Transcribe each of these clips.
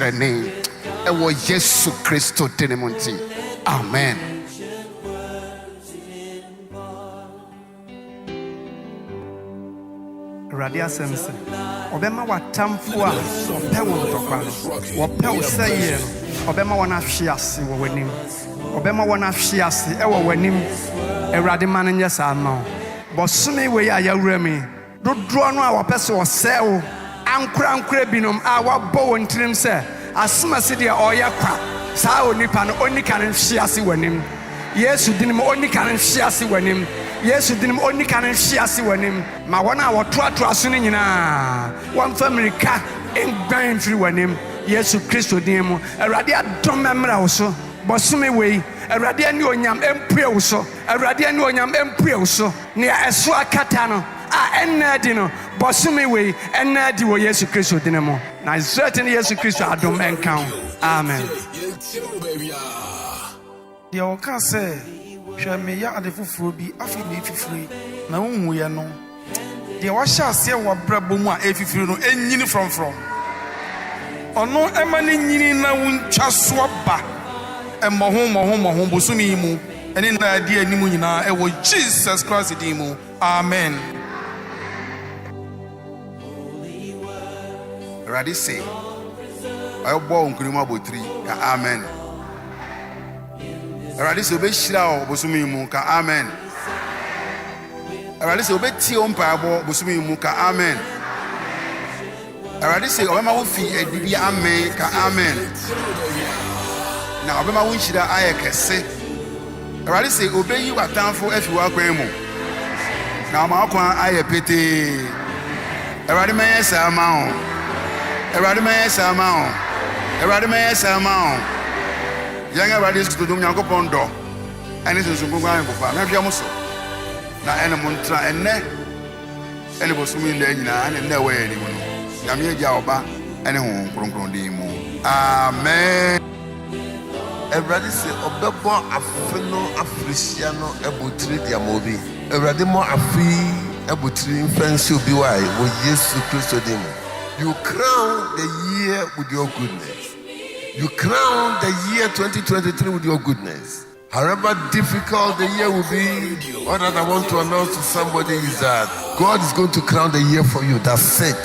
trene. Ewo Yesu Kristo tenemonti. Amen. Radia Semse. Obema watamfu a ope wo ntokwa no. Ope wo seye no. Obema wona hwe ase wo wanim. Obema wona hwe ase e wo wanim. Ewrade ma no nye sa ma. Bosome we ya yawura mi. Dodro no a wopese wo sew. Ankura binom a wabɔ wo ntirim sɛ asema se de ɔyɛ kwa saa onipa no onika no hwe ase wanim. Yesu dinim onika no hwe ase wanim. Yesu dinim onika no hwe ase wanim. Ma wɔn a wɔtoatoa so no nyinaa wɔmfa mirika engban mfiri wanim. Yesu Kristo din mu Awurade adom mmra wo so. Bosome wei Awurade ani onyam empue wo so. Awurade ani onyam empue wo so. Nea ɛso akata no enadi no bosumi we enadi wo Yesu Kristo dinemo na certain Yesu Kristo adom enkan. Amen. De o ka se hwe me ya ade fufuro bi afi ne fifiri na unhu ye no de wa hya ase wo brabo mu a efifiri no enyini from ono ema ne nyini na wuntwa so ba emoho bosumi mu ene na ade animu nyina e wo Jesus Christ din mu. Amen. Already say, I born Kurima Botri, amen. Already say, Be Shira, Bosumi Muka, amen. Already say, Be Tion Pabo, Bosumi Muka, amen. Already say, Obama will fee a Bibi Ame, amen. Now, Obama Winchida Ayaka say, Already say, Obey you at time for if you are Gremo. Now, Malcolm Ayapete, Already may say, Amount. Erade me sama yanga radi to dum yanko pondo ene so sungu gwan ko fa na hwia muso na ene montra ene bosumi nda nyina ene na we ni mu no yame agya oba ene ho kronkron din mu. Amen. Erade se obebo afeno afrisia no ebotiri dia mobi erade mo afi ebotiri mfansi obi wai wo Yesu Kristo din mu. You crown the year with your goodness. You crown the year 2023 with your goodness. However difficult the year will be, what that I want to announce to somebody is that God is going to crown the year for you. That's it.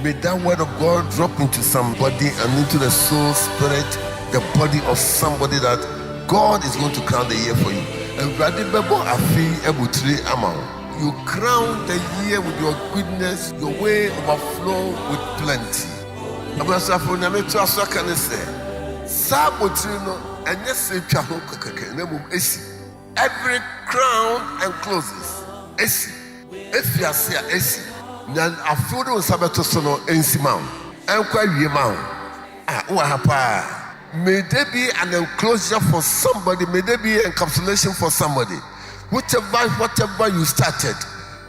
May that word of God drop into somebody and into the soul, spirit, the body of somebody that God is going to crown the year for you. You crown the year with your goodness, your way overflow with plenty. Every crown and closes. If you are here, then I feel the Sabbath sono ensimam. May there be an enclosure for somebody, may there be encapsulation for somebody. Whatever you started,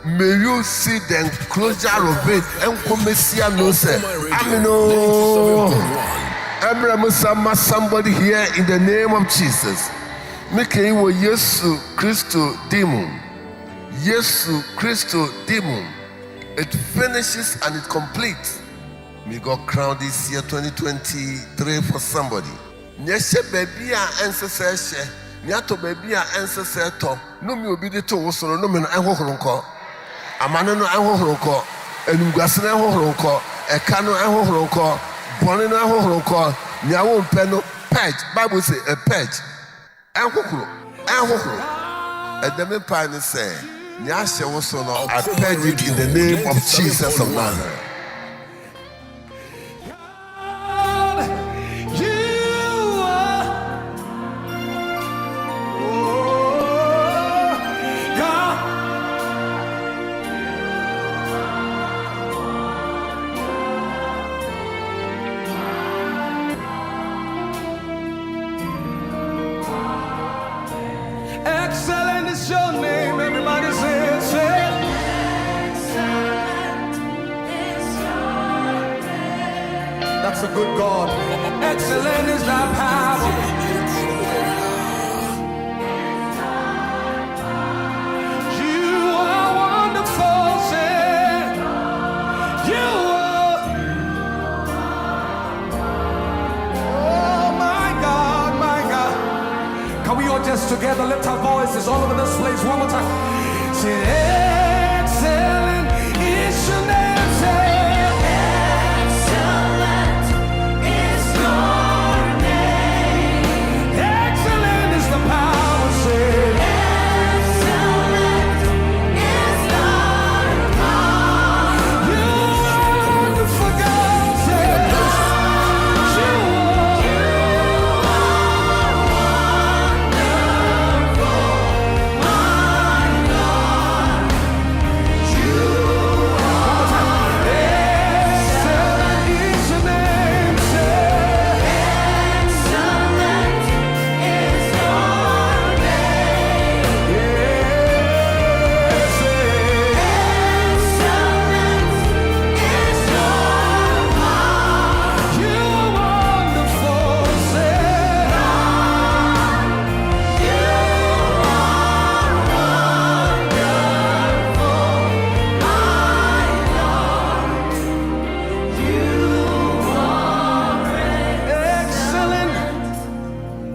may you see the enclosure of it. And no say, Amino. Somebody here in the name of Jesus. Make you Yesu Christo demon. Yesu Christo demon. It finishes and it completes. May God crown this year 2023 for somebody. Nyeshe baby ancestor. Nyato baby ancestor to. No me obedi to wo so no me no enhohronko. Amane no enhohronko. Enugase no enhohronko. Eka no enhohronko. Bone no enhohronko. Nya wo mpe no purge. Bible say a purge. Enhohro. Edeme pa ni say nya hye wo so no I purge it in the name of Jesus of Nazareth. Excellent is your name, everybody say it. That's a good God. Excellent is thy power. You are wonderful, say. You are. together. Lift our voices all over this place one more time. Say, excellent is your name. Say, excellent is your name. Excellent is the power. Say, excellent is the power. You are wonderful, God. Say,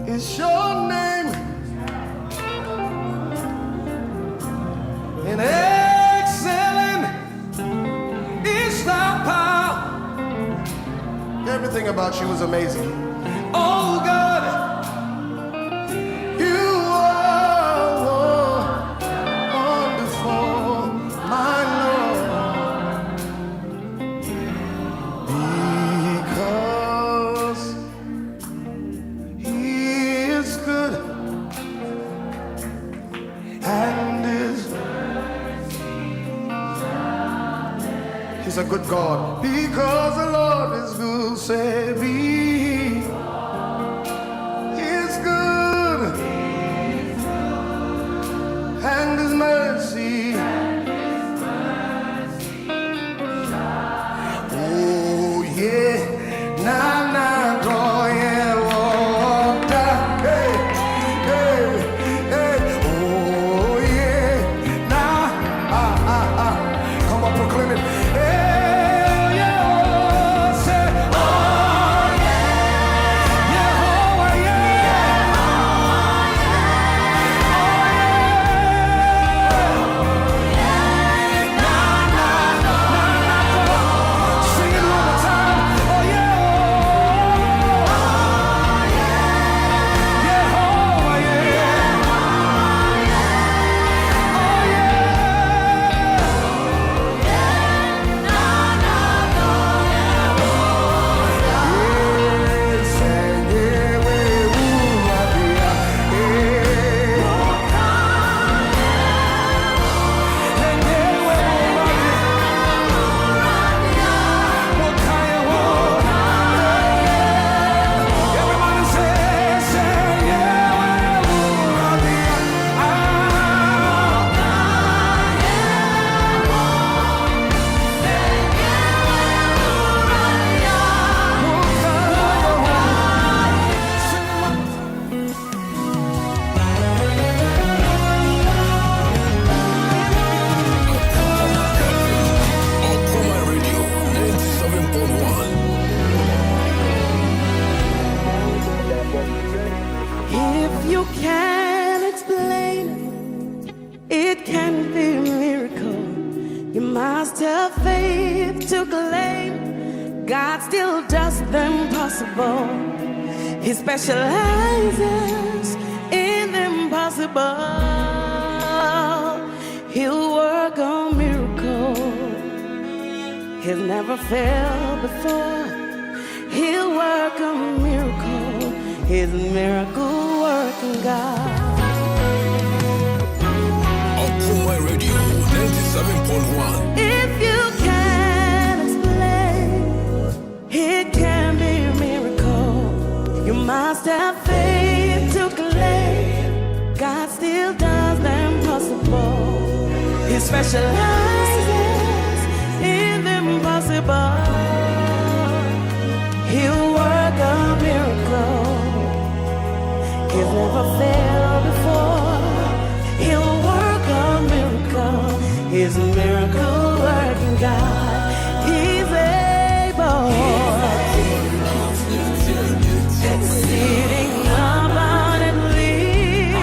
it's your name, and excellent is thy power. Everything about you is amazing. Oh God, You are wonderful, my Lord, because He is good and He's a good God. Because the Lord is good, say He is good and His mercy. Oh yeah, na na do yeah, oh da, hey, hey, hey. Oh yeah, na come on, proclaim it. Hey, yeah, oh, say, oh yeah, yeah, oh yeah, sing it one more time. Oh yeah, yeah, oh yeah, yes, and yeah, we will be everybody say yeah, Okuma Radio 97.1. If you can't explain it can be a miracle. You must have faith to claim God still does the impossible. He specializes in the impossible. He'll work a miracle. He's never failed before. He'll work a miracle. He's a miracle working God. Okuma Radio 97.1. If you can't explain, it can be a miracle. You must have faith to claim God still does the impossible. He specializes in the impossible. He'll work a miracle. He's never failed before. He'll work a miracle. He's a miracle working God. He's able. Exceeding abundantly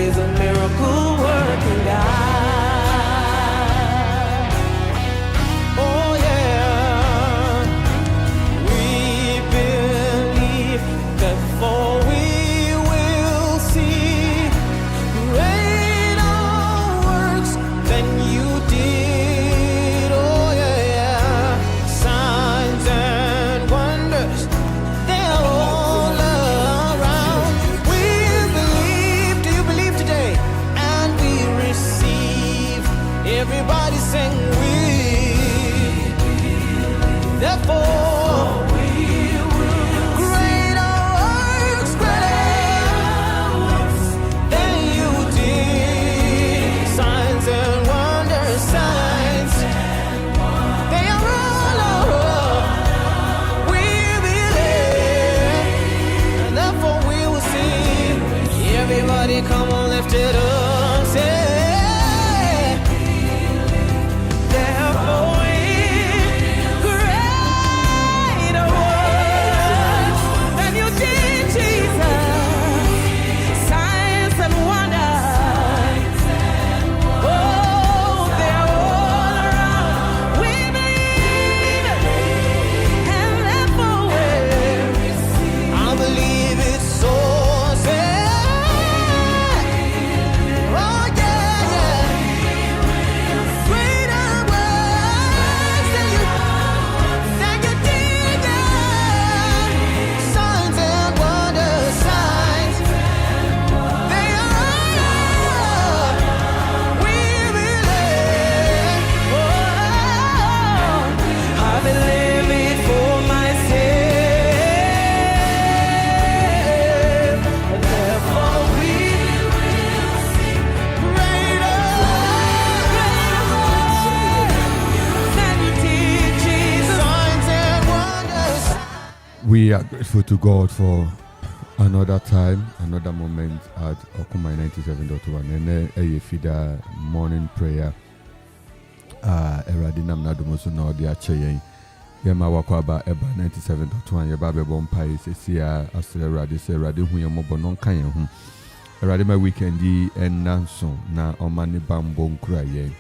is a miracle working God. Oh yeah, we believe, therefore we will see greater works than you did. Oh yeah, signs and wonders, they're all around. We believe, do you believe today? And we receive. Everybody sing we. Therefore, greater works than you did. Signs and wonders, signs, they are all around. We believe, and therefore we will see. Everybody come on, lift it up, say, therefore greater works than you did, Jesus. Signs and wonders, oh, they're all around. We believe, and therefore I believe it's so. Say, oh yeah, greater works than you did, yeah. Signs and wonders, signs, they are all. We believe, oh, I believe it for myself. Therefore we will see greater than you did, Jesus. Signs and wonders. We are grateful to God for another time, another moment at Okumai 97.1. And a feeder morning prayer. Eradi nam na domoso na odi ache Yema wakwaba eba 97.1. Yeba bebo mpai sesia asre eradi se eradi hu yemobo non kan ye hu. Eradi ma weekend yi enanso na oma ne bambo nkura ye.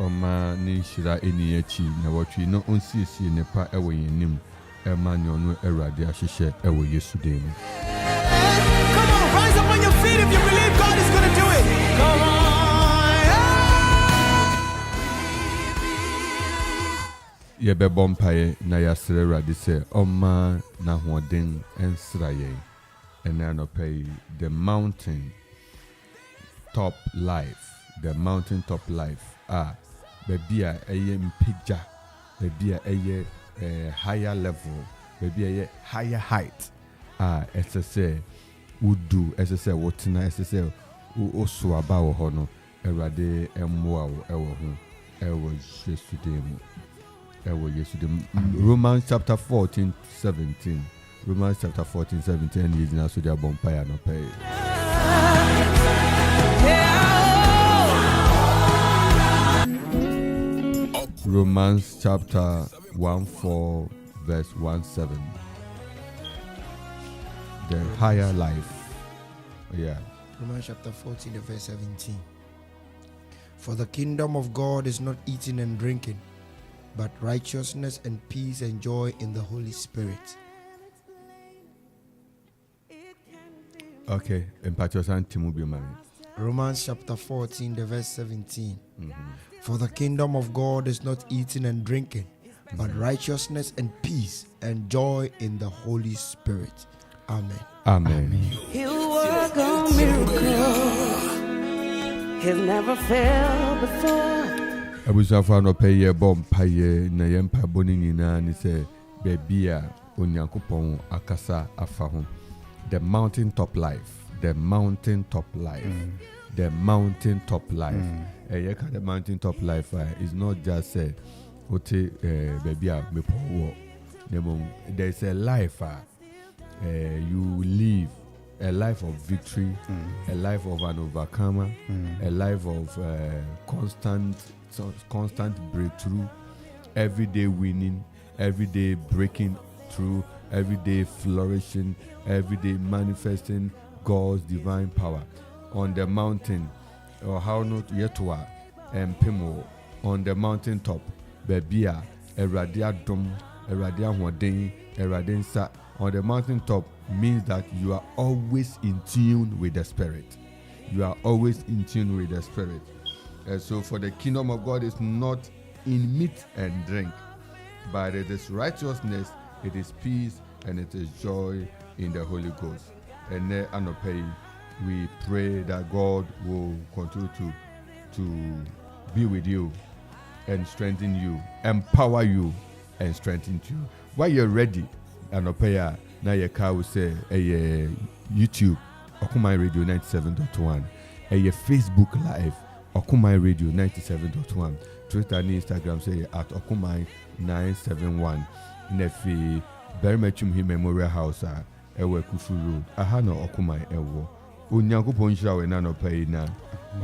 Oma ni shira eni echi na watwi no onsisi ne pa ewo yenim. Ema ni onu eradi ahihye ewo Yesu dem. Come on, rise up on your feet if you believe God is going to do it. Come on. Yebebo mpaye na yasre eradi se oma na hoden ensra ye. Ena no pay the mountain top life. The mountain top life. Baby a eye mpija. Baby a eye higher level. Baby a higher height. SSA udu SSA wotina SSA osu aba wo hono erade emwa wo ewo hu ewo Yesu dem. Ewo Yesu dem. Romans chapter 14:17. Romans chapter 14:17 is now so their bonfire no pay. Romans chapter 14 verse 17. The higher life. Yeah. Romans chapter 14, the verse 17. For the kingdom of God is not eating and drinking, but righteousness and peace and joy in the Holy Spirit. Okay. Romans chapter 14, the verse 17. For the kingdom of God is not eating and drinking, but righteousness and peace and joy in the Holy Spirit. Amen. Amen. He'll work a miracle. He'll never failed before. Abusafa no pay ye bomb paye na yempa boni nyina ni se bebia onyankopon akasa afa ho. The mountain top life. The mountain top life. The mountain top life. The mountain top life is not just say bebia mepo wo. There's a life you live a life of victory, a life of an overcomer, a life of constant breakthrough, everyday winning, everyday breaking through, everyday flourishing, everyday manifesting God's divine power. on the mountain, or how not yetua and pimo on the mountain top, bebia, eradia dom, eradia huadin, eradinsa. On the mountain top means that you are always in tune with the Spirit. You are always in tune with the Spirit. And so for the kingdom of God is not in meat and drink, but it is righteousness, it is peace, and it is joy in the Holy Ghost. And then Anope, we pray that God will continue to be with you and strengthen you, empower you and strengthen you. While you're ready, Anope, now your car will say, YouTube, Okumai Radio 97.1, your Facebook Live, Okumai Radio 97.1, Twitter and Instagram say at Okumai 971. Nefi very much Memorial House ewe Kufu Road. Ahano Okumai ewo. Unyankopon hira we na no pay na.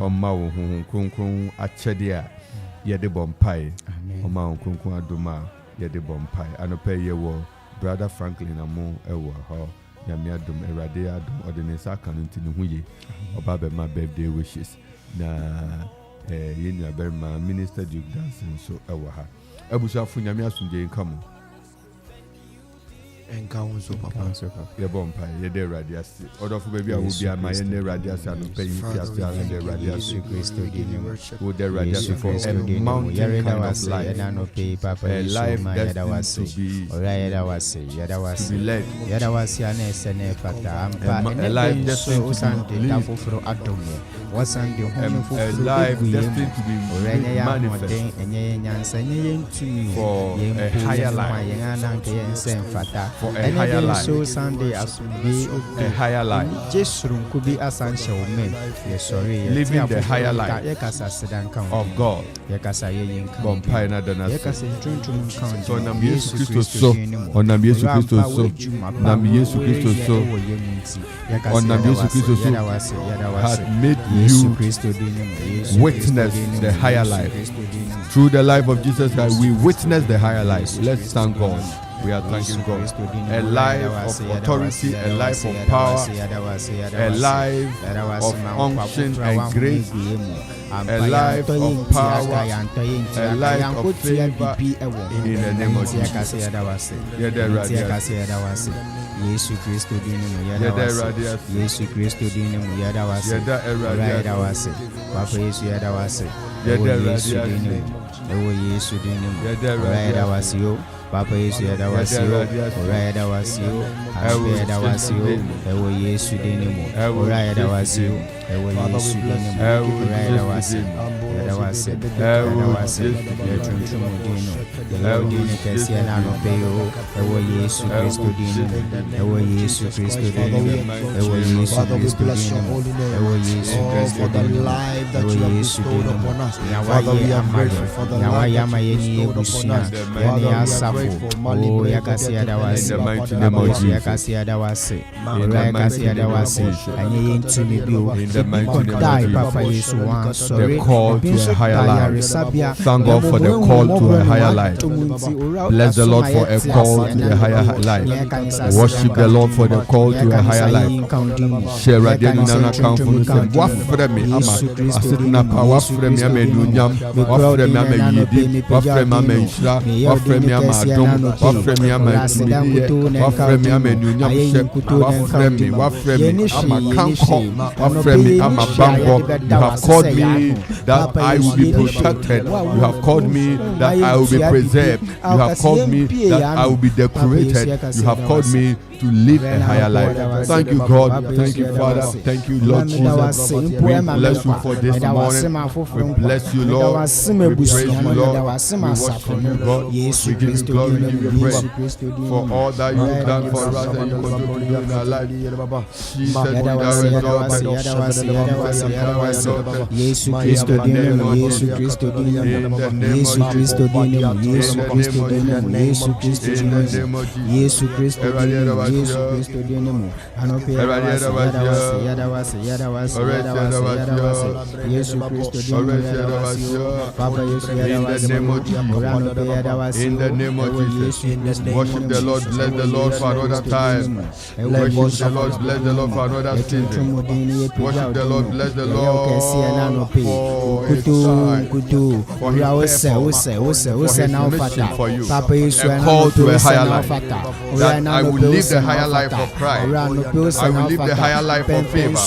Oma wo honhom kronkron achede a ye de bompai. Oma wo kronkron adoma ye de bompai. Anope ye wo Brother Franklin amo ewo ho. Nyame adom Erade adom ordinance aka no ntini hu ye. Oba be my birthday wishes. Na ye nua berma Minister Duke Dancing so ewo ha. Abusuafo Nyame asumje nkamo. Encounter papa. Ye bompa ye de radiasi. Order for baby I will be my ne radiasi and pay you and the radiasi. Would the radiasi for a mountain kind of life. A life destined to be led. A life destined to be lived. A life destined to be manifest for a higher life. For a higher life. A higher life. Living the higher life of God. So Nam Yesu Christo so. Onam Yesu Christo so. Nam Yesu Christo so. Onam Yesu Christo so. Has made you witness the higher life. Through the life of Jesus Christ, we witness the higher life. Let's thank God. We are thanking God. A life of authority, a life of power, a life of unction and grace, a life of power, a life of favor in the name of Jesus. Yesu Kristo dinimu yadawase. Yesu Kristo dinimu yadawase. Yadawase. Papa Yesu yadawase. Yesu dinimu. Yesu dinimu. Yadawase yo. Papa Yesu yadawase yo. Yadawase yo. Yadawase yo. Yesu dinimu. Yadawase yo. Yesu dinimu. Yadawase. Yadawase. Yadawase. Yetuntumu dino. Yadini kesi na no peyo. Yesu Kristo dinimu. Yesu Kristo dinimu. Yesu Kristo dinimu. Yesu Kristo dinimu. Yesu dinimu. Father, we are grateful for the life Oh, yakasi adawasi. Yakasi adawasi. Yakasi adawasi. And you into me be die, Papa Yesu one. Sorry. The call to a higher life. Thank God for the call to a higher life. Bless the Lord for a call to a higher life. Worship the Lord for the call to a higher life. Share radiant nana count for what for me. I'm a sitting up. What for me? I'm a nunyam. What for me? I'm a yidi. What for me? I'm a ishra. What for me? I'm a dom. What for me? I'm a timidi. What for me? I'm a nunyam. What for me? What for me? I'm a kanko. What for me? I'm a bambo. You have called me that I will be protected. You have called me that I will be preserved. You have called me that I will be decorated. You have called me to live a higher life. Thank you, God. Thank you, Father. Thank you, Lord Jesus. We bless you for this morning. We bless you, Lord. We praise you, Lord. We worship you, God. We give you glory, we give you praise for all that you have done for us and you continue to do in our life. Jesus, we Yesu Kristo dinimu. Yesu Kristo dinimu. Yesu Kristo dinimu. Yesu Kristo dinimu. Yesu Kristo dinimu. Yesu Kristo dinimu. Yesu Kristo din mu anope yadawase Yesu Kristo din mu yadawase Papa Yesu yadawase in the name of Jesus. Worship the Lord, bless the Lord for another time. Worship the Lord, bless the Lord for another season. Worship the Lord, bless the Lord for his time, for his purpose, for his mission for you, a call to a higher life. That I will live the higher life of pride. I will live the higher life of favor.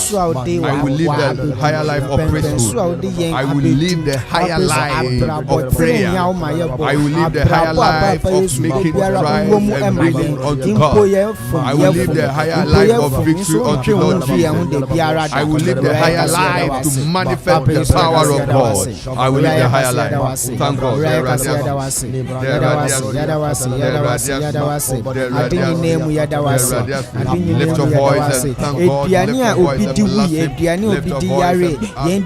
I will live the higher life of priesthood. I will live the higher life of prayer. I will live the higher life of making strides and bringing unto God. I will live the higher life of victory unto Lord Jesus. I will live the higher life to manifest the power of God. I will live the higher life. Thank God. Lift your voice and thank God. Lift your voice and bless Him. Lift your voice and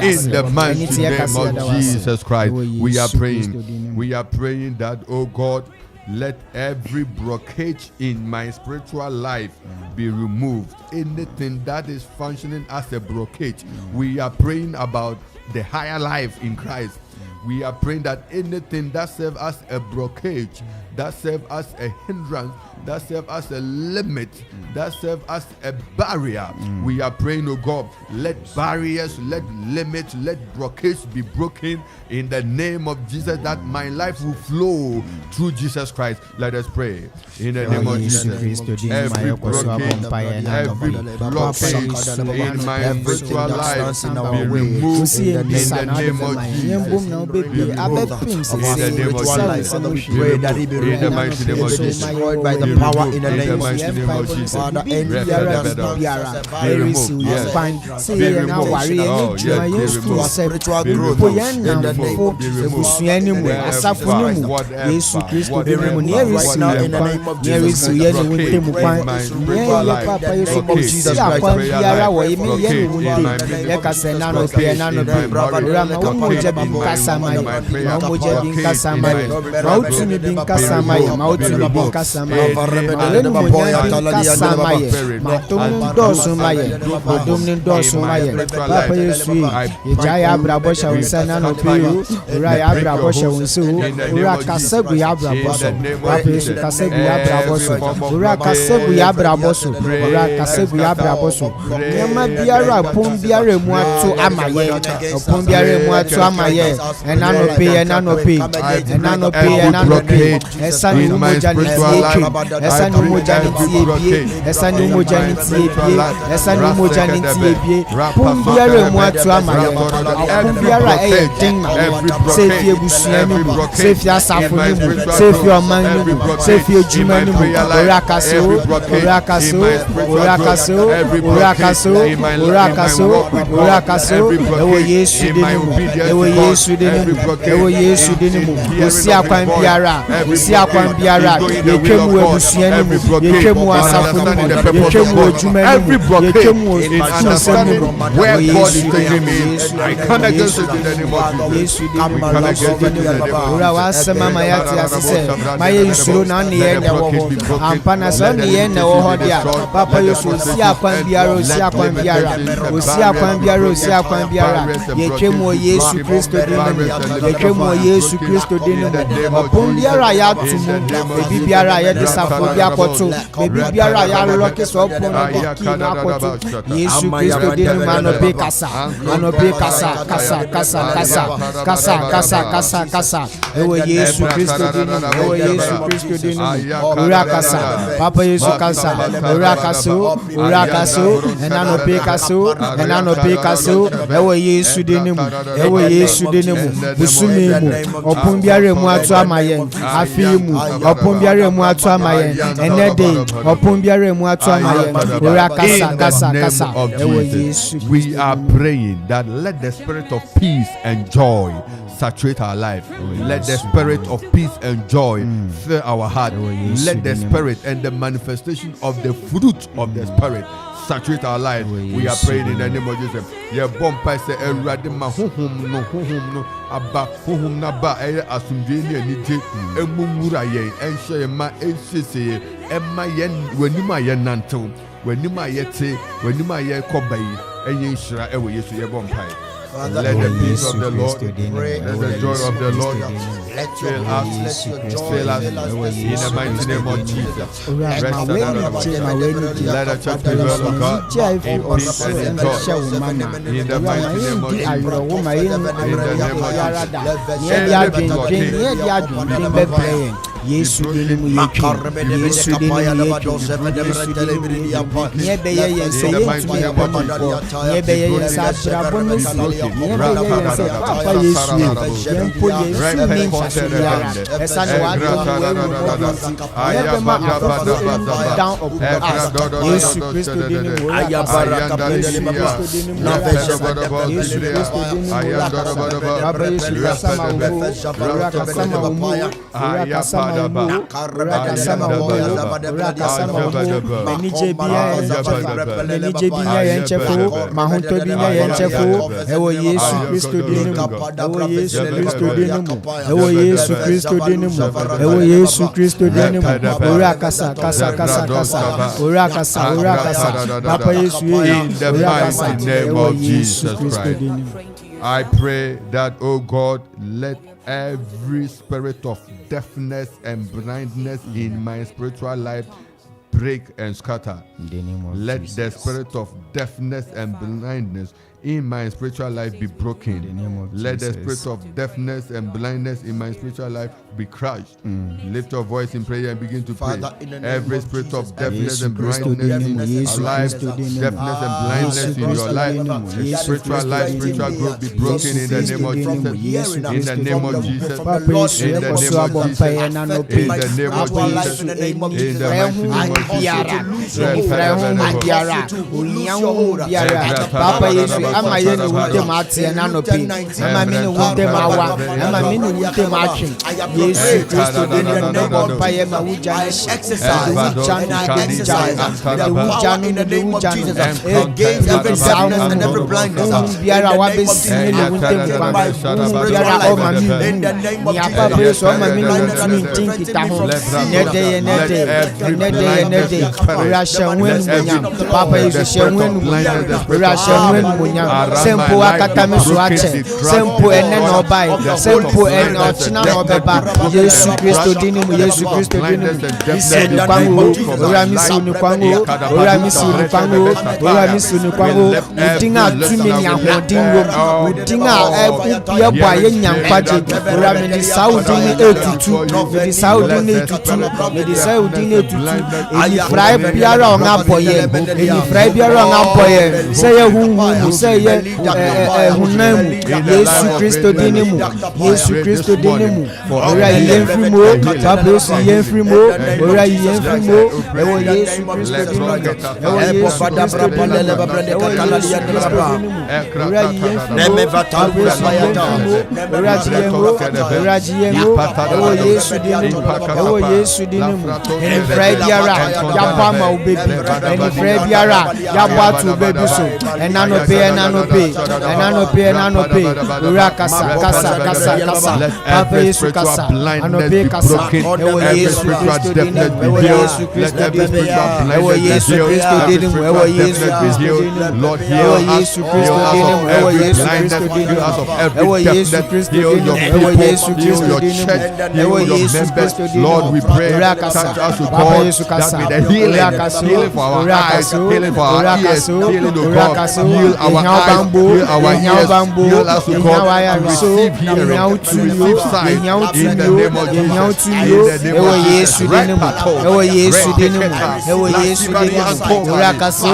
in the mighty name of Jesus Christ, we are praying. We are praying that, oh God, let every blockage in my spiritual life be removed. Anything that is functioning as a blockage, we are praying about the higher life in Christ. We are praying that anything that serves as a blockage, that serves as a hindrance, that serves as a limit, that serves as a barrier, we are praying, oh God, let barriers, let limits, let blockage be broken in the name of Jesus, that my life will flow through Jesus Christ. Let us pray in the name of Jesus. Every blockage in my spiritual life be removed in the name of Jesus. In the name of Jesus. In the mighty name of Jesus. Destroyed by the power in the name of Jesus. Father, any Be spiritual growth in the name of Jesus. every blockade in understanding where God is taking me, I come against it in the name of Jesus. We come against it in the name of we are praying that let the spirit of peace and joy saturate our life. Let the spirit of peace and joy fill our heart. Let the spirit and the manifestation of the fruit of the spirit saturate our lives. We are praying in the name of Jesus. Yeah, bompa say Erade ma honhom no aba honhom na ba asumdwe ni anije emumura yen enhye ma ensese emma yen wanima yen nantew wanima yete wanima ye kobai enye nhira ewo Yesu ye bompa. Let the peace of the Lord, let the joy of the Lord fill us in the mighty name of Jesus. Let the church prevail, O God, in peace and in joy. In the mighty name of Jesus. In the name of Jesus. Yesu dinimu yetu Yesu dinimu yetu nyebeye yense yentumi yakomo nyebeye yense abrabonesi nyebeye yense papa Yesu yempo Yesu minchasiyara esane wadonsi nyebema afofo down upon us Yesu Kristo dinimu ayabaraka Yesu Kristo dinimu Yesu Kristo dinimu Baba Yesu kasama umu kasama umu kasama ewo Yesu Kristo dinimu ewo Yesu Kristo dinimu ewo Yesu Kristo dinimu ewo Yesu Kristo dinimu ora kasa ora kasa Papa Yesu in the mighty name of Jesus Christ. I pray that, oh God, let every spirit of deafness and blindness in my spiritual life break and scatter. Let the spirit of deafness and blindness in my spiritual life be broken. Let the spirit of deafness and blindness in my spiritual life be crushed. Lift your voice in prayer and begin to pray. Every spirit of deafness and blindness in our life, deafness and blindness in your life, spiritual life, spiritual growth be broken in the name of Jesus. In the name of Jesus. In the name of Jesus. In the name of Jesus. In the mighty name of Jesus. Ama yeni wute mati ananopi ama mini wute mawa ama mini wute machi Yesu Kristo deni nebo paye ma wuja exercise the wuja against every darkness and every blindness biara wa besini le wute mpa biara o ma mi ni apa preso o ma mi ni tinki ta ho nede ora shenwen munya papa Yesu shenwen munya ora shenwen munya sempo akatami suache sempo ene no bai sempo ene ochina no beba Yesu Kristo dinimu Yesu Kristo dinimu isuni kwangu ora misuni kwangu ora misuni kwangu ora misuni kwangu udinga tumi ni ahodinwo udinga ubia bwa ye nyankwaje ora me di saudi ni etutu me di saudi ni etutu me di saudi ni etutu eni fry biara onga boye say ye hu say ye hunamu Yesu Kristo dinimu Yesu Kristo dinimu ora yenfrimo tablosi yenfrimo ora yenfrimo ewo Yesu Kristo dinimu ewo Yesu Kristo dinimu ora yenfrimo tablosi yenfrimo ora jiyengo ewo Yesu dinimu ewo Yesu dinimu eni frediara yapama ubebi eni frediara yapatu bebi so enanope ura kasa Papa Yesu kasa anope kasa ewo Yesu Kristo dinimu ewo Yesu Kristo dinimu ewo Yesu Kristo dinimu ewo Yesu Kristo dinimu Lord ewo Yesu Kristo dinimu ewo Yesu Kristo dinimu ewo Yesu Kristo dinimu ewo Yesu Kristo dinimu ewo Yesu Kristo dinimu Lord, we pray ura kasa Papa Yesu kasa ura kasa healing for our eyes, healing for our ears, healing to ura God, kasa heal our eyes, heal our ears, heal us to God, and receive healing, and receive sight in the name of Jesus. Ewo Yesu dinimu ewo Yesu dinimu ewo Yesu dinimu ura kasa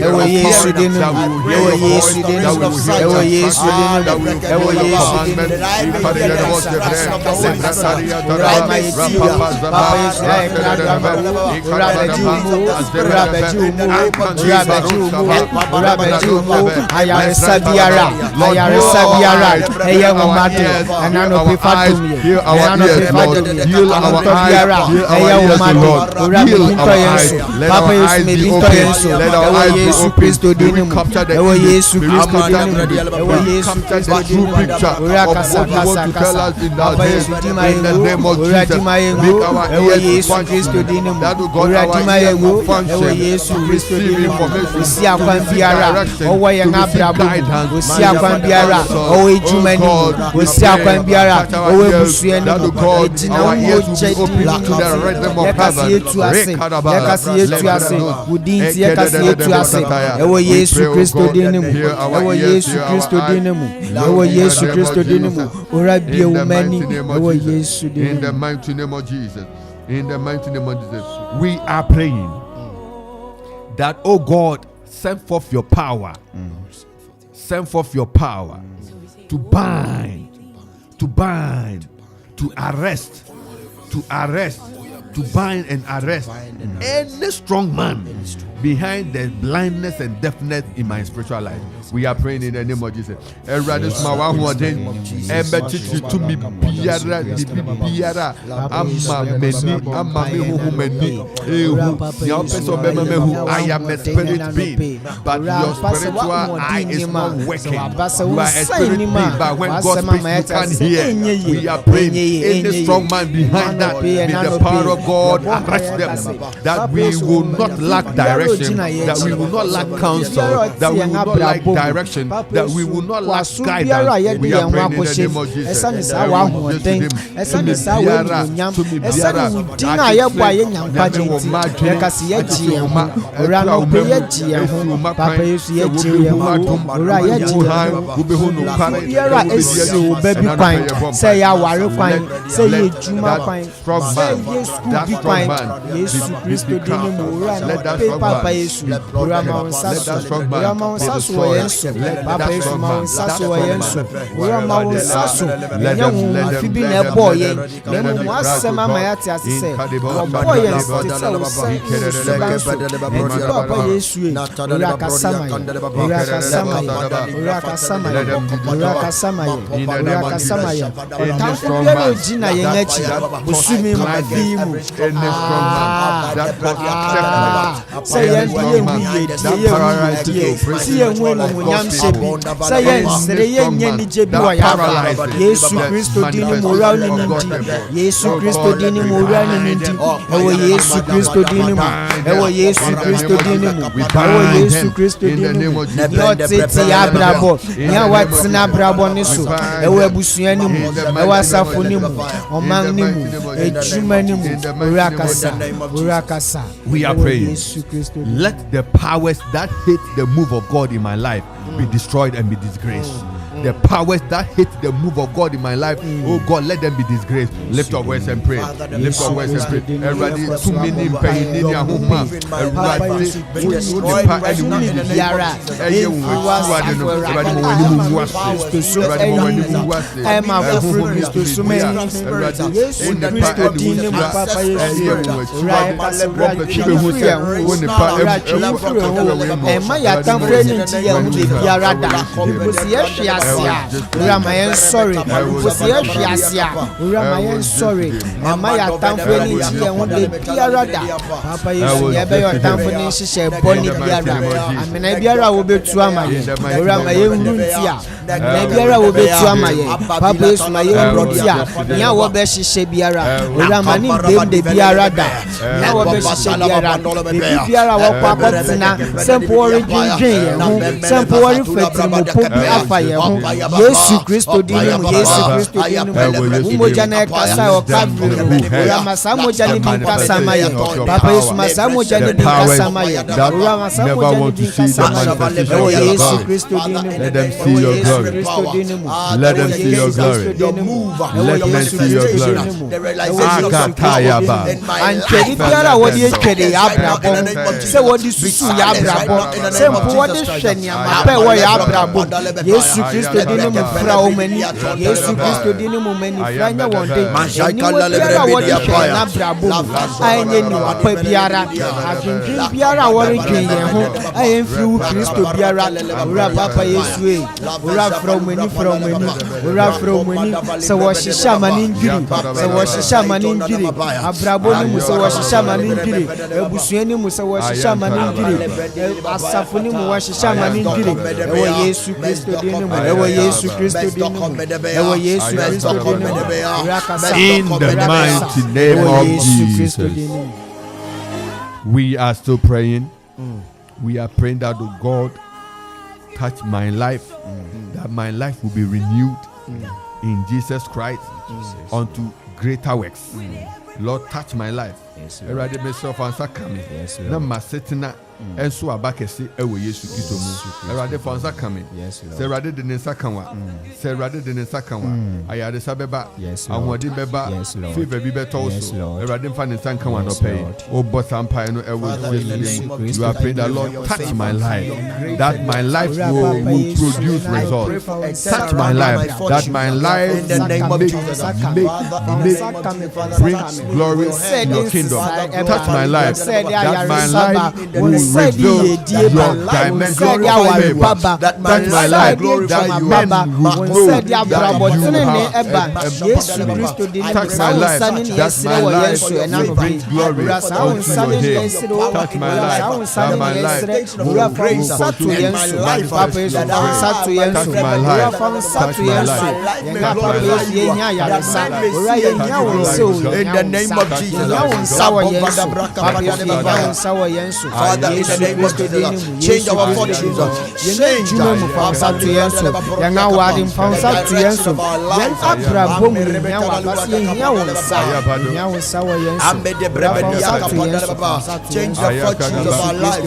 ewo Yesu dinimu that we will hear your voice, that we will hear your instruction, that we will follow your commandments. In the mighty name of Jesus. In the mighty name of Jesus. We are praying that, oh God, send forth your power. Send forth your power to bind, to arrest, to bind and arrest any strong man behind the blindness and deafness in my spiritual life. We are praying in the name of Jesus. I am a spirit being, but your spiritual eye is not working. You are a spirit being, but when God speaks, you can't hear. We are praying any strong man behind that, may the power of God arrest them, that we will not lack direction, that we will not lack counsel, that we will not lack direction, that we will not lack guidance. We are praying in the name of Jesus. We are praying. Let the powers that hate the move of God in my life be destroyed and be disgraced. The powers that hate the move of God in my life, oh God, let them be disgraced. Lift your voice and pray. Lift your voice and pray. Everybody, too many pain in your home. Ramayan sorry, Ramayan sorry. Amaya Tamfani, I want the Piarada. Papa, you have your Tamfani, she said, Bonnie Piara. I mean, Ibiara will be to Amaya, Ramayan Runtia. Ibiara will be to Amaya. Papa is my own Runtia. Now, what best she said, Biara. Ramani, the Biarada. Now, what best she said, Biara. Biara, Papa, some poor Jane, some poor Fetimo Popi Afire. mu Yesu Kristo din mu Yesu Kristo din mu moja na kasa o Calvary ura masa moja ni bin kasa maye Papa Yesu masa moja ni bin kasa maye ura masa moja ni bin kasa maye Yesu Kristo din mu let them see your glory. Let them see your glory. Let them see your glory. Akatayaba. Antwedi biara wodi etwede abrabom se wodi susu ya abrabom se mpo wodi hwene amapa wo ya abrabom Yesu Kristo din mu fra o mani Yesu Kristo din mu mani fra nya wonde biara wodi hwene abrabom anye ni wapa biara adwendwen biara wori dwen yen ho ayen firi wo Kristo biara ora Papa Yesu e ora fra o mani ora fra o mani se wo hihya mani ngiri se wo hihya mani ngiri abrabom ni mu se wo hihya mani ngiri ebusuani mu se wo hihya mani ngiri asafo ni mu wo hihya mani ngiri ewo Yesu Kristo din mu ewo Yesu Kristo din mu ewo Yesu Kristo din mu in the mighty name of Jesus. We are still praying. We are praying that the God touch my life, that my life will be renewed in Jesus Christ unto greater works. Lord, touch my life. Erade myself answer coming. Na masetina enso abakese ewo Yesu Kristo mu. Erade for answer coming. Se erade de nsa kanwa. Se erade de nsa kanwa. Ayade sabeba. Ahodi beba. Fever bi beto so. Erade mfa nsa kanwa no pay. O bosampa no ewo Yesu. You are praying that Lord touch my life. That my life will produce results. Touch my life. That my life in the name of Jesus bring glory to your kingdom. Touch my life. That my life will reveal your dimension of favor. Touch my life. That men will know that you have touch my life. That my life will bring glory unto your name. Touch my life. That my life will grace unto my life. Touch my life. Touch my life. In the name of Jesus. Father, in the name of Jesus, change our fortunes, change our change the fortunes of our lives, our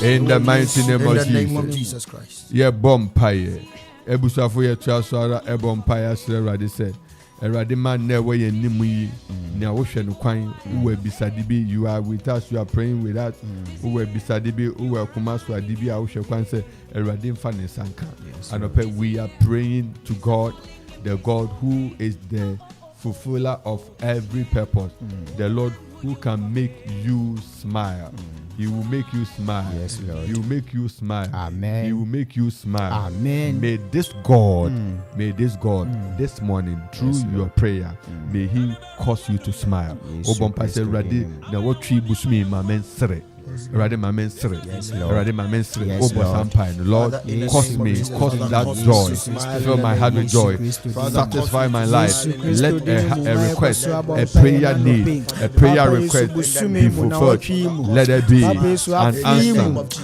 in the mighty name of Jesus Christ. Yeah, bompaye. Ebusafo ye tuasara ebompaye sere rade said. Erade man never ye nimu yi na wo hwe no kwan wo bisadibi. You are with us, you are praying with us. Wo bisadibi wo kuma so adibi a wo hwe kwan se erade mfa ne sanka. Anope we are praying to God, the God who is the fulfiller of every purpose, the Lord who can make you smile. He will make you smile. Yes, Lord. He will make you smile. Amen. He will make you smile. Amen. May this God, this morning, through your prayer, may He cause you to smile. Obompa se radi na wo twi busumi ma mensere. Radi ma mensere. Radi ma mensere. Obosampa. Lord, cause that joy. Fill my heart with joy. Satisfy my life. Let a request, a prayer need, a prayer request be fulfilled. Let it be an answer.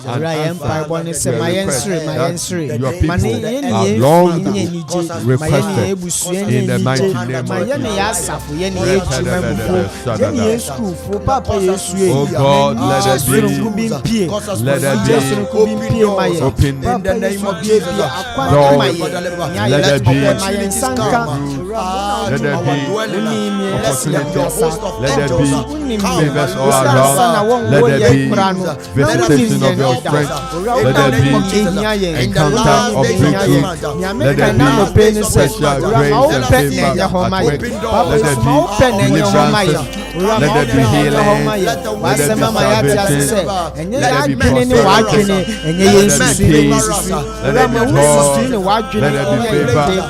An answer. Your people are long requested in the mighty name of Jesus. Oh God, let us be let there be open in the name of Jesus. let there be opportunity, let there be favors all around, let there be visitation of your strength, let there be encounter of breakthrough, let there be special grace and favor at work, let there be deliverances, let there be healing, let there be salvation, let there be prosperity, let there be peace, let there be joy, let there be favor.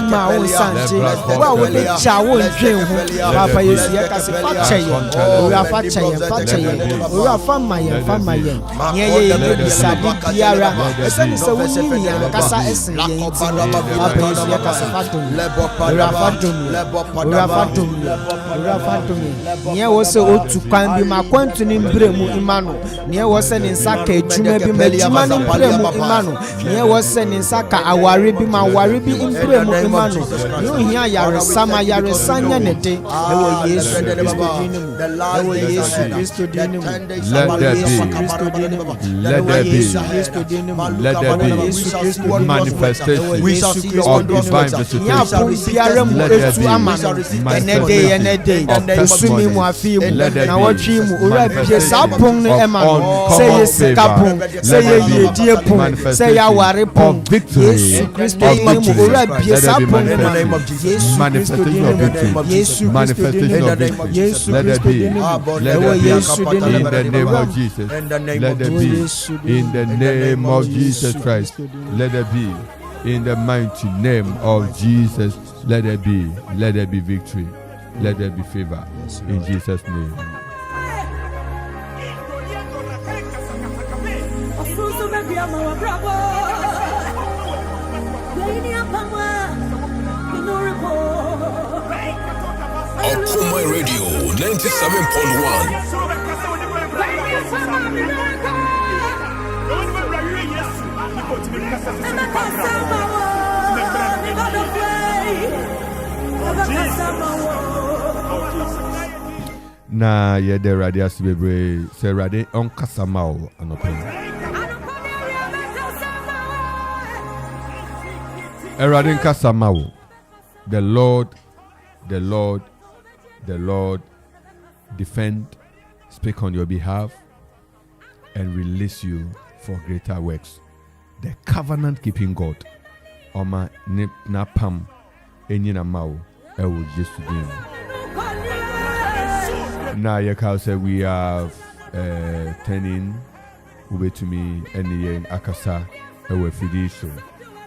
ma o sante wa wo de cha wo ndwen ho papa yesu ye ka se fa cheye o ya fa cheye o ya fa maye nye ye de sadi biara ese ni se wo ni ya kasa esen ye nti papa yesu ye ka se fa to o ya fa to nye wo se otu kwan bi ma kwantu ni mbre mu imano nye wo se ni nsa ka ejuma bi ma ejuma ni mbre mu imano nye wo se ni nsa ka aware bi ma aware bi mbre mu imano yo hia yare sama yare sanya nete ewo Yesu Kristo dinimu ewo Yesu Kristo dinimu let there be manifestation of divine visitation. Let there be manifestation of testimony. Let there be manifestation of uncommon favor. Let there be manifestation of victory, Let there be manifestation of victory. Manifestation of victory. Let there be in the name of Jesus. Let there be in the name of Jesus Christ. Let there be in the mighty name of Jesus. Let there be victory. Let there be favor in Jesus' name. Okuma Radio 97.1. Na yede radio sibebre se radio on kasamao anopen. Radio kasamao. The Lord defend, speak on your behalf, and release you for greater works. The covenant keeping God. Oma na pam enyina mau ewo Jesu din. Now you can say we have turning over to me any akasa ewo fidi so.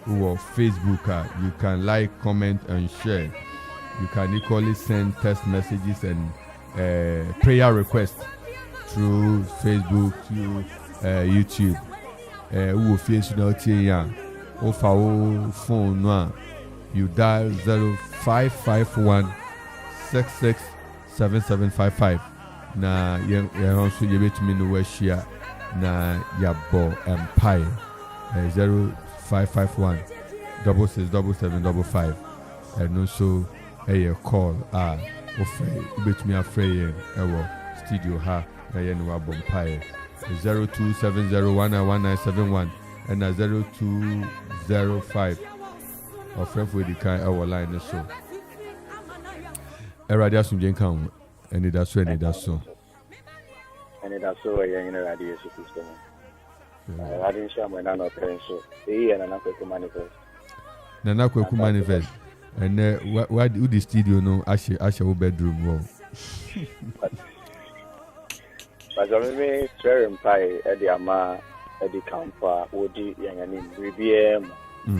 Who Facebook you can like, comment, and share. You can equally send text messages and prayer requests through Facebook, through YouTube. Who face nothing? Or phone no, you dial 0551 667755. Na you also you bet me no share na yabo empire 0551 667755 and also a call bet me afraid studio ha na yen wa bompire 0270191971 and 0205 of for the kind our line so radio sunjen kan and that's so and that's so yen radio system radio show my nana friend so e and nana kweku manifest and why do the studio no ashe bedroom wall but me very empire at the ama at the camper odi yangani BBM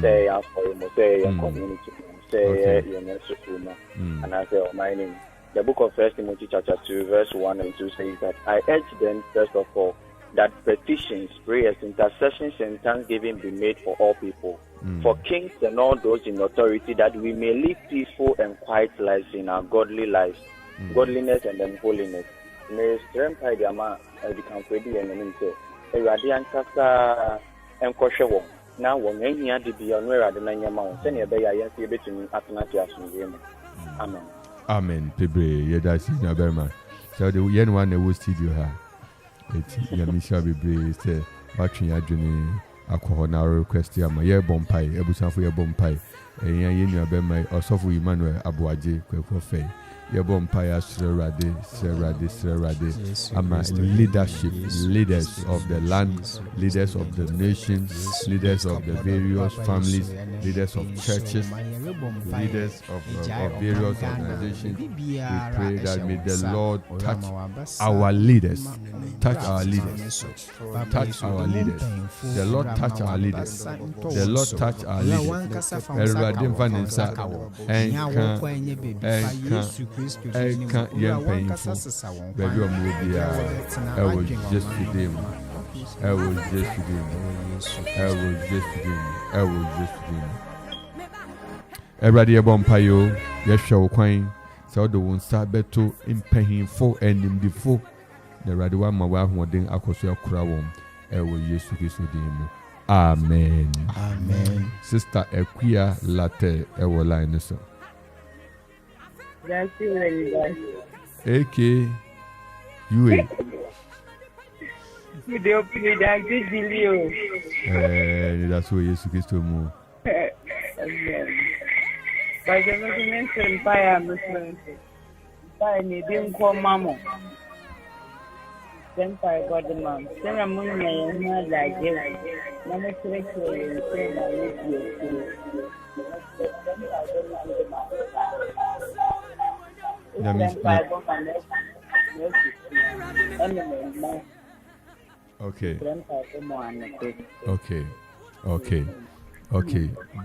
say for you say community say school and I say my name. The book of 1 Timothy chapter 2 verse 1 and 2 says that I urge them first of all that petitions, prayers, intercessions, and thanksgiving be made for all people, for kings and all those in authority, that we may live peaceful and quiet lives in our godly lives, godliness and then holiness. May strength by the ama become ready and then say, a radiant casta and kosher. Now, when any other be on where the Nanya Mount, send a bay, I see a bit in Athanatia. Amen. Amen. Pebre, Yedasi Naberma. So the yen one that will see you her. It's Yamisha Bibre, say, watching your journey, alcohol request here, my year bompie, Ebusan for your bompie, and Yen Yaberma, or Sofu Emmanuel Abuaji, Quecofe. Your bompire, Serade, ama leadership, leaders of the land, leaders of the nations, leaders of the various families, leaders of churches, leaders of various organizations. We pray that may the Lord touch our leaders, touch our leaders, touch our leaders. The Lord touch our leaders. The Lord touch our leaders. Everybody Vanessa Eka yen painful. Baby or movie, I was just today. I was just today. Everybody a bompayo, yes, show quine. So the one start better in painful and in the full. The Radua Mawa Modin Akosua Krawom. I will use to kiss with him. Amen. Amen. Sister Equia Latte, I will line this up. That's it. AK, you. You open it and give you. That's what Jesus Christ more. By the mention, fire, Muslim. Fire, you didn't call Mamma. Then fire got the mom. Then I'm moving my like you. Never select you. Okay.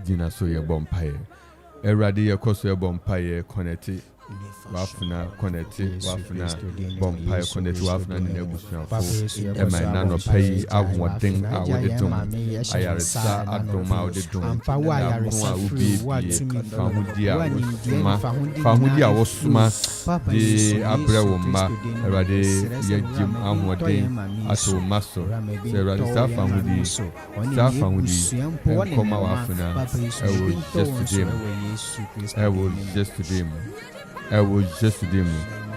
Dina so your bompire. Eradi your cost your bompire connected. Wafuna connected, Wafuna bompire connected, Wafuna in Ebusian. And my nano pay out one thing out with the dome. I are sa at the mouth of the dome. Famudia was sma, the Abrewoma, Erade, Yajim Amwadin, Ato Maso, Sarah Safamudi, and Koma Wafuna. I was just to them.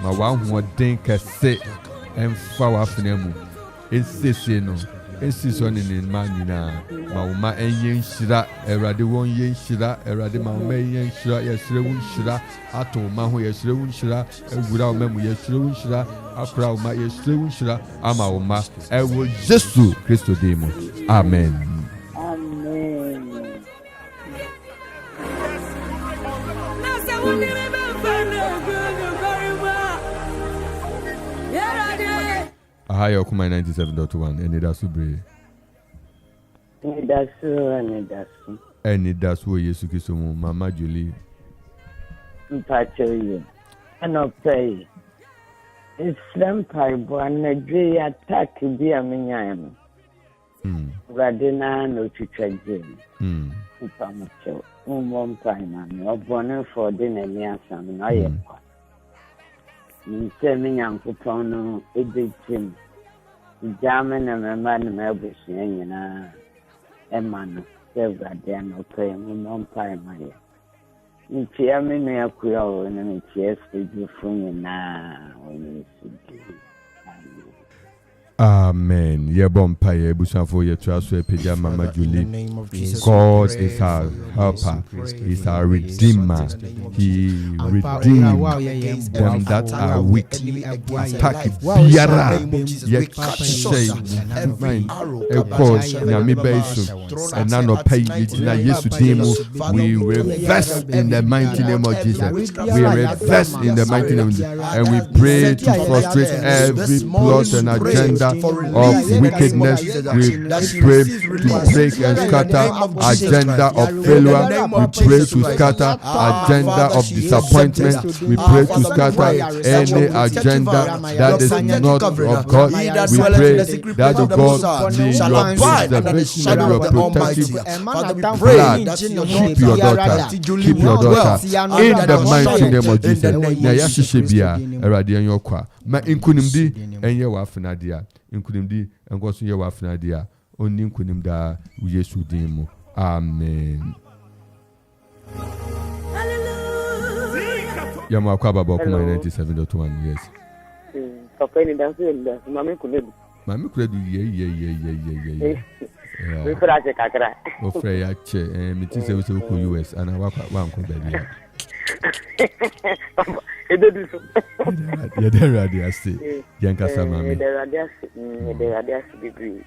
My one who think I say and far off them. It's this, you know. It's this one in Manina. My and yen shira, eradi one yen shira, eradi my yen shira, yes, Rewun shira, Ato Mahu, yes, Rewun shira, and without memory, yes, Rewun shira, Akra, my yes, Rewun shira, Ama Oma. I will just do Christo Demo. Amen. Hi, Okuma 97.1, and that's Ubri. And that's who you kiss Mama Julie. Pacho, and I'll pay. It's Lampire, one a day attack to be a minion. Radina no to tragedy. Upamacho, one time, and you're born for dinner near some. I am. Sending Uncle Pono, a big Jim. German and a man, Melbourne, a man, several damn no pay, one time, my year. You tear me near Quill and then it's you from you now when you see. Amen. Ye bompire, Busan for your trust, Pija Mama Julie. God is our helper, is our redeemer. He redeemed them that are weak. Attack Biara, ye say, of course, Nami Basu, and none of pay Yina Yesu Demo. We reverse in the mighty name of Jesus. We reverse in the mighty name of Jesus. And we pray to frustrate every plot and agenda agenda of wickedness. We pray to break and scatter agenda of failure. We pray to scatter agenda of disappointment. We pray to scatter any agenda that is not of God. We pray that the God may your preservation and your protective blood keep your daughter. Keep your daughter in the mighty name of Jesus. Na yashishibia erade anyokwa. Ma inkunimdi enye wa afnadia. Inkunimdi enkoso ye wa afnadia. Oni inkunimda Yesu din mu. Amen. Yamu akwa baba kuma 97.1 yes. Papa ni danse nda mama kunedu. Mama kunedu ye. We fira che kakra. O fira ya che miti se we ko US ana wa nko baby. Ededu so. Ya der radio ase. Yanka sama me. Der radio ase degree.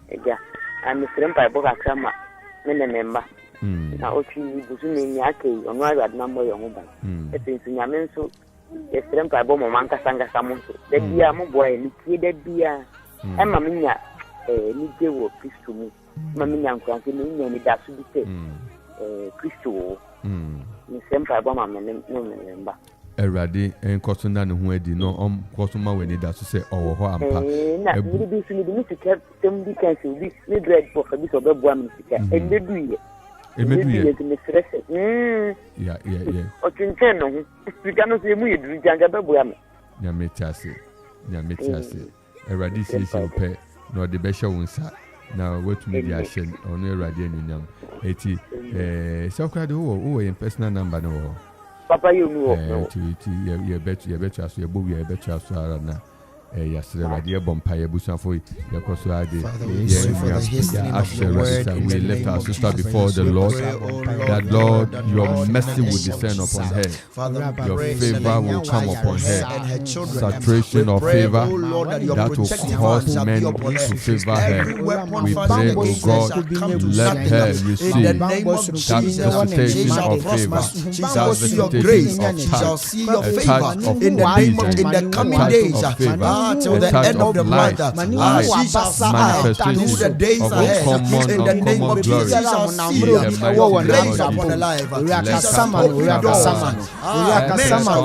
Eja. Am frempa bo kakra ma. Me ne memba. Na ochi busu me nyake ono ayad na mo yo ba. Etinsu nyame nso e frempa bo mo manka sanga samonso. De bia mo boy ni tie de bia. E ma menya ni jewo Kristo mu. Ma menya nkwanse ni nya ni da so bi te. Kristo. Ni frempa bo ma me memba. Erade enkoso na ne ho adi no koso ma weni da so se owo ho ampa. Na ni bi su ni bi to keep them bi kan se bi ni dread for bi so be boa me sika. Emedu ye. Yeah. O tinten no. Sika no se mu ye duru janga be boa me. Nya metiase. Erade se ope no de be hye wonsa. Na wetumi di ahye ono erade anyunyam. Eti se okra de wo in personal number no. Papa you know. You bet aso ye bogu ye bet aso ara na yasre radio bompa ye busanfo ye koso ade we lift our sister before the Lord that Lord your mercy will descend upon her, your favor will come upon her, saturation of favor that will cause men to favor her. We pray, oh God, let her receive that visitation of favor, that visitation of touch of in the coming days. Till the end of the month, she shall see the days ahead. In the name of Jesus, she shall see your grace upon her life.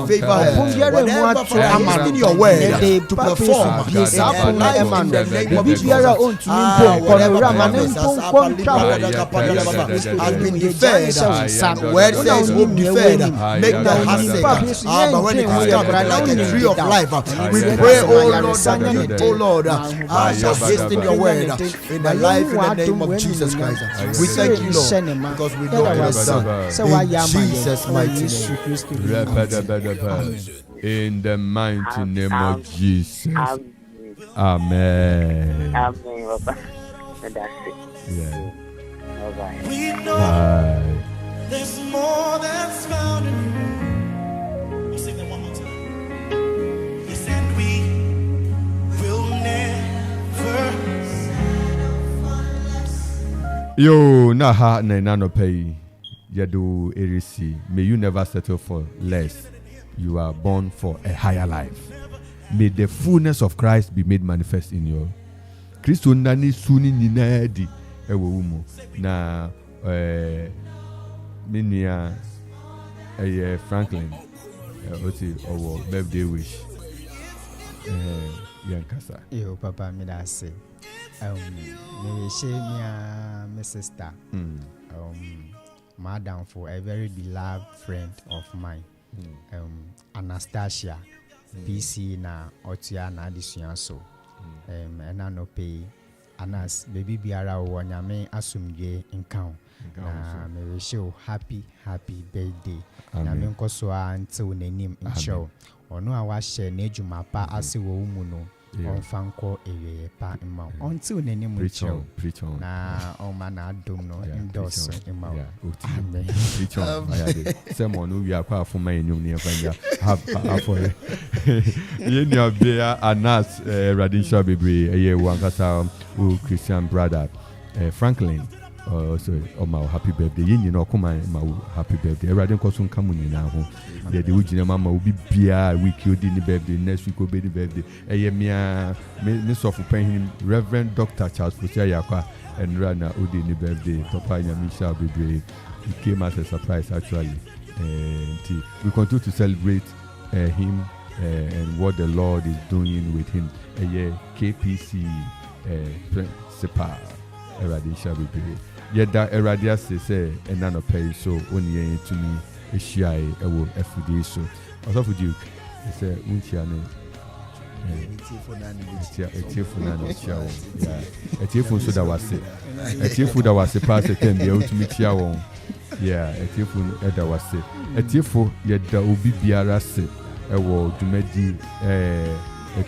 Favor her. Whatever from in your word to perform. In the name of Jesus, has been deferred. Word says whom deferred, make the heart sick. But when it comes up like a tree of life, we pray, oh Lord, that you, oh Lord, shall hasten your word in the life in the name of Jesus Christ. We thank you, Lord, because we know it is done. In Jesus' mighty name. In the mighty name of Jesus. Amen. Amen. That's it. Yeah. Bye-bye. We know there's more that's found in you. We'll sing that one more time. Yes, and we will never. Yo, naha na nano pay. Yadu erisi. May you never settle for less. You are born for a higher life. May the fullness of Christ be made manifest in you. Kristo nani suni ninadi ewo umu na minia Franklin oti owo birthday wish yankasa yo papa me da say me she me sister madam for a very beloved friend of mine Anastasia PC na otia na adisua so ena no pay anas baby biara wo nyame asumdwe nkan na me wish you happy birthday na me nkoso until nanim inshallah ono a wa share na ejuma pa ase wo mu no on fanko eye pa ma until nanim inshallah na o mana dom no endorse ma amen preach on ayade sermon no wi akwa afoma enyum ne efanya afo ye nua bia anas radisha bebre eye wankasa o Christian brother Franklin sorry, my happy birthday. You know, come on, my happy birthday. Everybody can soon come on now. Yeah, the original mama will be beer. We killed in the birthday. Next week will be the birthday. Miss of paying Reverend Dr. Charles Fusayakwa and Rana Udi in the birthday. Papa Yamisha be brave. It came as a surprise actually. And we continue to celebrate him and what the Lord is doing with him. KPC principal. Eradisha be brave. Yet that Eradia say and none of pay so only to me a shy a will FD so. I thought for Duke, he said, Winchiane. A tearful nano show. Yeah, a tearful so that was it. A tearful that was a pass at 10 the ultimate show. Yeah, a tearful that was it. A tearful yet that will be Biarase a word to make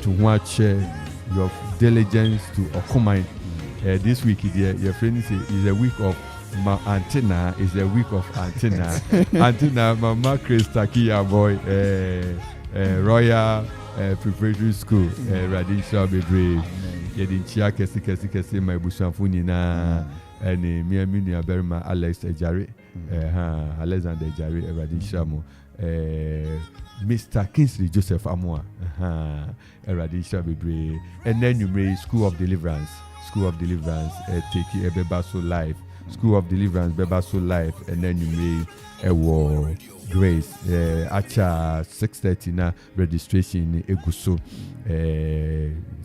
to watch your diligence to accommodate. This week, your friend is a week of antenna. Is a week of antenna. Antenna, Mama Krista Kia boy, Royal Preparatory School, Radisha be brave. Yedin chia kesi my busanfuni na and me Berma Alex Ejari, Alexander Ejari, Radisha mo. Mr. Kingsley Joseph Amwa, Radisha be brave. And then you made School of Deliverance. School of Deliverance, take a Bebaso Life, School of Deliverance, Bebaso Life, and then you made a war Grace. Acha 6:30 na registration Eguso.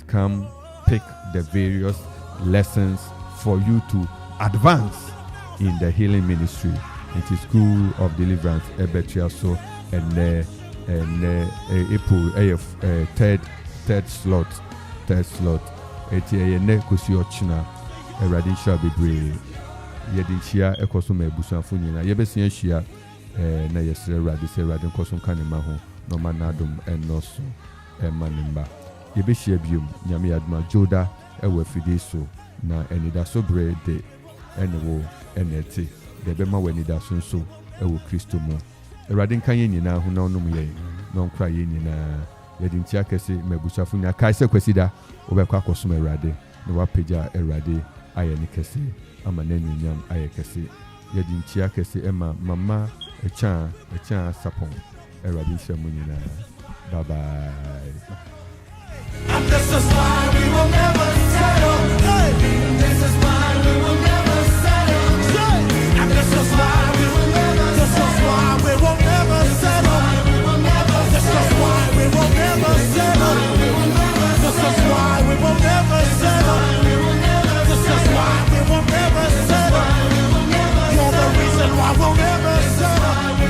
Come pick the various lessons for you to advance in the healing ministry. It is School of Deliverance, Ebetriaso, and April third slot. Eti ne kosi ochina erade sha bebre yedi hia ekoso ma ebusuafo nyina yebesia hia na yesre erade se erade koso kan ma ho no manadom enoso manimba yebehia biom nyame yadma joda ewa fide so na enida so bre de enewo eneti de be ma wanida so nso ewo Kristo mo erade kan ye nyina ho na onom ye no nkra ye nyina yedi ntia kese mebusuafo nya kai se kwasida obekwa kosoma erade na wapeja erade aye ne kese ama nanyunyam aye kese yedi ntia kese ema mama echa sapon erade shamunyina. Bye bye. And this is why we will never settle. This is why we will never settle. And this is why we will never settle. This is why we will never settle. This is why we will never settle. This is why we will never settle. This is why we will never settle. You're the reason why we'll never settle.